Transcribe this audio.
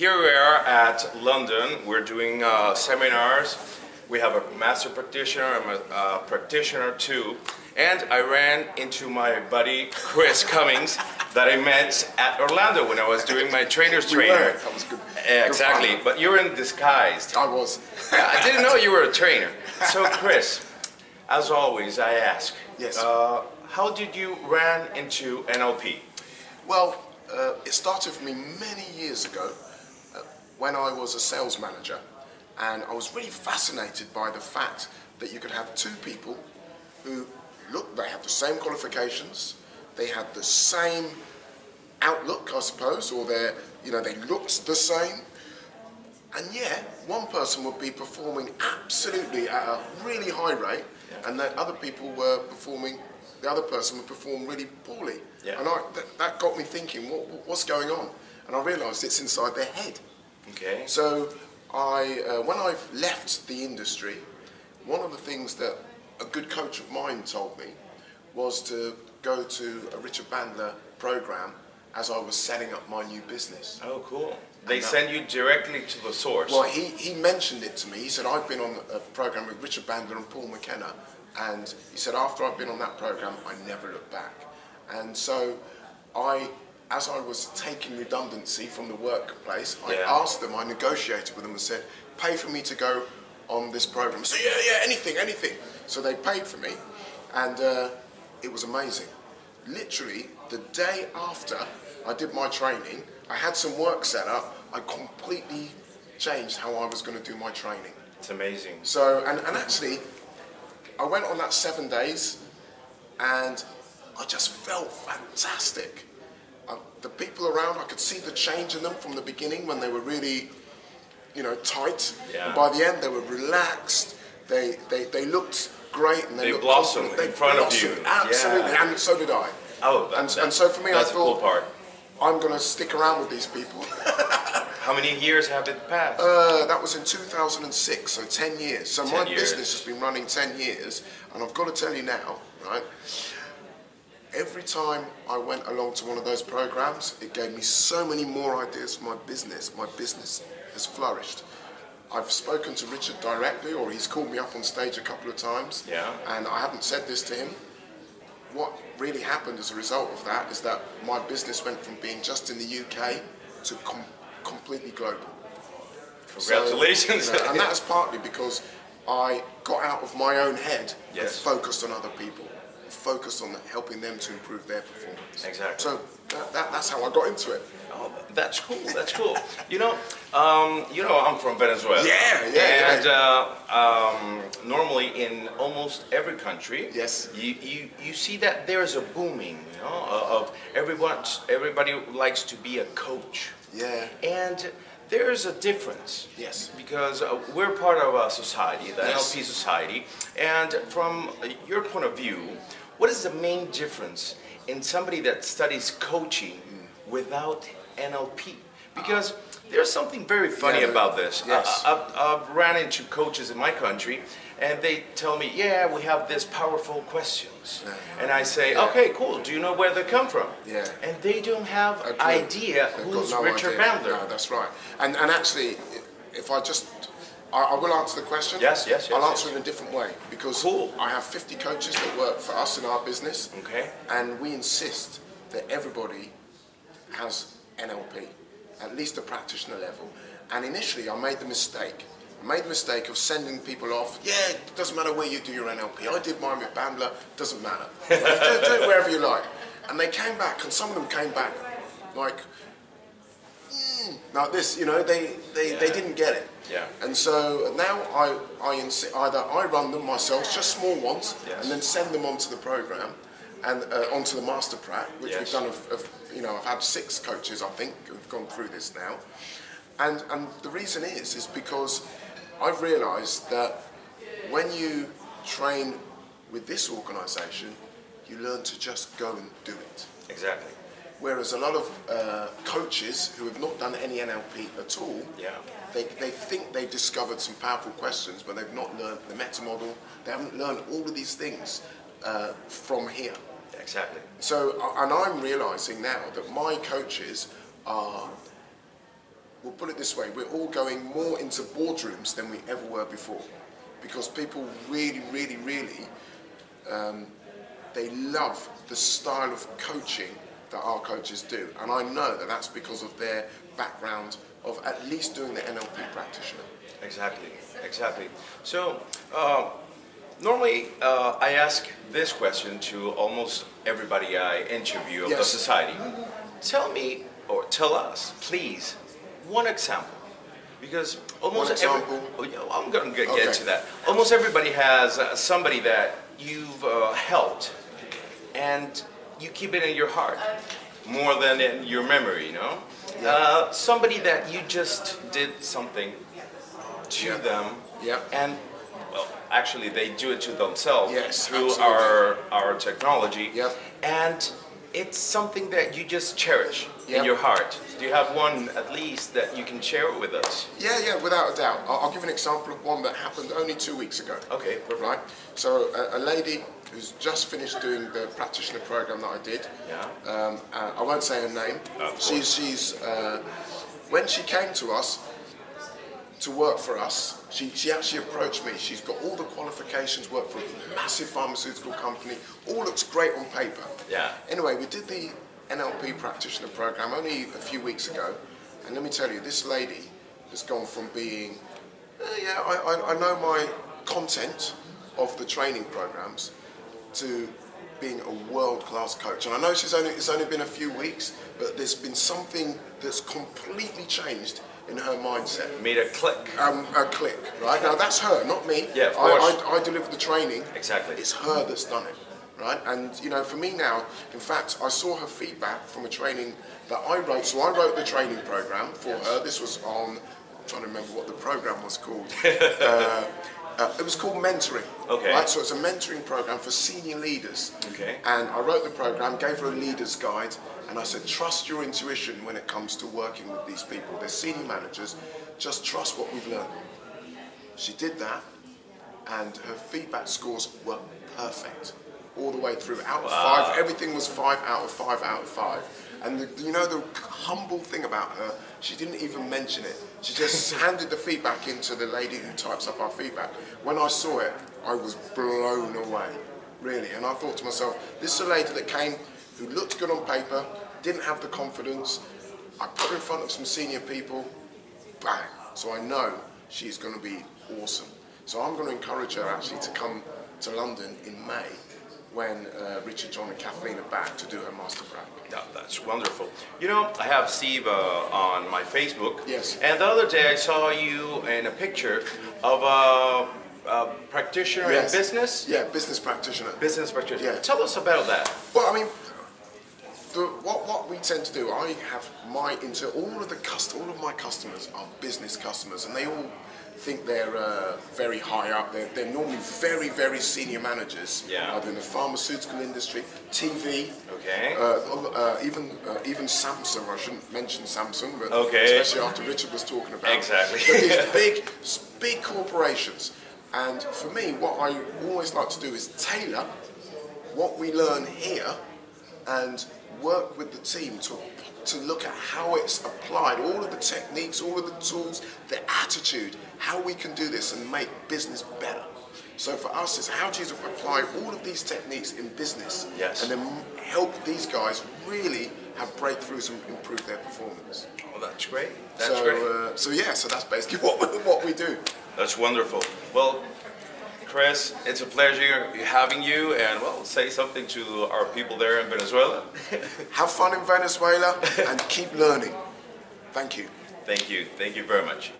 here we are at London. We're doing seminars. We have a master practitioner, I'm a practitioner too. And I ran into my buddy Chris Cummins that I met at Orlando when I was doing my trainer's training. That was good. Exactly, but you were in disguise. I was. I didn't know you were a trainer. So Chris, as always, I ask, yes. How did you run into NLP? Well, it started for me many years ago when I was a sales manager, and I was really fascinated by the fact that you could have two people who they had the same qualifications, they had the same outlook, I suppose, or they looked the same, and yet one person would be performing absolutely at a really high rate, and the other people were performing. The other person would perform really poorly, and that got me thinking, what's going on? And I realised it's inside their head. Okay. So when I left the industry, one of the things that a good coach of mine told me was to go to a Richard Bandler program as I was setting up my new business. Oh, cool. They send you directly to the source. Well, he mentioned it to me. He said, I've been on a program with Richard Bandler and Paul McKenna, and he said, after I've been on that program, I never looked back. And so as I was taking redundancy from the workplace, I asked them, I negotiated with them and said, pay for me to go on this program. So yeah, anything. So they paid for me, and it was amazing. Literally, the day after I did my training, I had some work set up, I completely changed how I was going to do my training. It's amazing. So, and actually, I went on that 7 days, and I just felt fantastic. The people around, I could see the change in them from the beginning when they were really, tight. Yeah. And by the end, they were relaxed. They looked great, and they looked blossomed confident. in front of you. Absolutely, and so did I. Oh, and so for me, I that's the cool thought, part. I'm going to stick around with these people. How many years have it passed? That was in 2006, so 10 years. So my 10 years. business has been running 10 years, and I've got to tell you now, right? Every time I went along to one of those programs, it gave me so many more ideas for my business. My business has flourished. I've spoken to Richard directly, or he's called me up on stage a couple of times, and I haven't said this to him. What really happened as a result of that is that my business went from being just in the UK to completely global. Congratulations. So, and that's partly because I got out of my own head and focused on other people, focused on helping them to improve their performance. Exactly. So that's how I got into it. Oh, that's cool. That's cool. I'm from Venezuela. And normally in almost every country, you see that there's a booming, of everybody likes to be a coach. Yeah. And there's a difference. Yes. Because we're part of a society, the NLP society, and from your point of view, what is the main difference in somebody that studies coaching without NLP? Because there's something very funny about this. Yes. I've ran into coaches in my country, and they tell me, yeah, we have these powerful questions. And I say, okay, cool, do you know where they come from? Yeah. And they don't have an idea who's Richard Bandler. No, that's right. And actually, if I will answer the question. Yes. I'll answer it in a different way, because I have 50 coaches that work for us in our business. Okay. And we insist that everybody has NLP, at least a practitioner level. And initially I made the mistake. Of sending people off. Yeah, it doesn't matter where you do your NLP. I did mine with Bandler, doesn't matter. Do it wherever you like. And they came back, and some of them came back like this, they didn't get it. Yeah. And so now either I run them myself, just small ones, and then send them onto the program and onto the master prac, which we've done. I've had 6 coaches, I think, who've gone through this now. And the reason is because I've realised that when you train with this organisation, you learn to just go and do it. Exactly. Whereas a lot of coaches who have not done any NLP at all, they think they've discovered some powerful questions, but they've not learned the meta model. They haven't learned all of these things from here. Exactly. So, and I'm realising now that my coaches are we'll put it this way, we're all going more into boardrooms than we ever were before, because people really, really, really, they love the style of coaching that our coaches do. And I know that that's because of their background of at least doing the NLP practitioner. Exactly, exactly. So, normally I ask this question to almost everybody I interview of the society. Tell me, or tell us, please, one example. Because almost I'm going to get to that. Almost everybody has somebody that you've helped, and you keep it in your heart more than in your memory, you know? Somebody that you just did something to them, and well, actually they do it to themselves through our technology, and it's something that you just cherish in your heart. Do you have one at least that you can share with us? Yeah, without a doubt. I'll give an example of one that happened only 2 weeks ago. Okay, perfect. Right? So a lady who's just finished doing the practitioner program that I did. I won't say her name. She's when she came to us to work for us, she actually approached me. She's got all the qualifications, worked for a massive pharmaceutical company, all looks great on paper. Anyway, we did the NLP practitioner program only a few weeks ago, and let me tell you, this lady has gone from being, I know my content of the training programs, to being a world-class coach. And I know it's only been a few weeks, but there's been something that's completely changed in her mindset. Made a click. A click, right? Now that's her, not me. Yeah, of course. I deliver the training. Exactly. It's her that's done it, right? And you know, for me now, in fact, I saw her feedback from a training that I wrote. So I wrote the training program for her. This was on, I'm trying to remember what the program was called. It was called mentoring. Right? So it's a mentoring program for senior leaders. And I wrote the program, gave her a leader's guide, and I said, trust your intuition when it comes to working with these people. They're senior managers. Just trust what we've learned. She did that, and her feedback scores were perfect all the way through. Out of 5, everything was 5 out of 5 out of 5. And you know the humble thing about her, she didn't even mention it. She just handed the feedback in to the lady who types up our feedback. When I saw it, I was blown away, really. And I thought to myself, this is a lady that came, who looked good on paper, didn't have the confidence. I put her in front of some senior people, bang. So I know she's going to be awesome. So I'm going to encourage her actually to come to London in May, when Richard, John and Kathleen are back to do her master prac. Yeah, that's wonderful. You know, I have Steve on my Facebook. Yes. And the other day I saw you in a picture of a practitioner in business. Yeah, business practitioner. Business practitioner. Yeah. Tell us about that. Well, I mean, what we tend to do, I have all of my customers are business customers, and they all think they're very high up. They're normally very, very senior managers, either in the pharmaceutical industry, TV, even Samsung. I shouldn't mention Samsung, but especially after Richard was talking about but these big corporations. And for me, what I always like to do is tailor what we learn here and work with the team to look at how it's applied, all of the techniques, all of the tools, the attitude, how we can do this and make business better. So for us, it's how do you apply all of these techniques in business and then help these guys really have breakthroughs and improve their performance. Oh, that's great. That's great. So that's basically what we do. That's wonderful. Well, Chris, it's a pleasure having you, and well, say something to our people there in Venezuela. Have fun in Venezuela and keep learning. Thank you. Thank you. Thank you very much.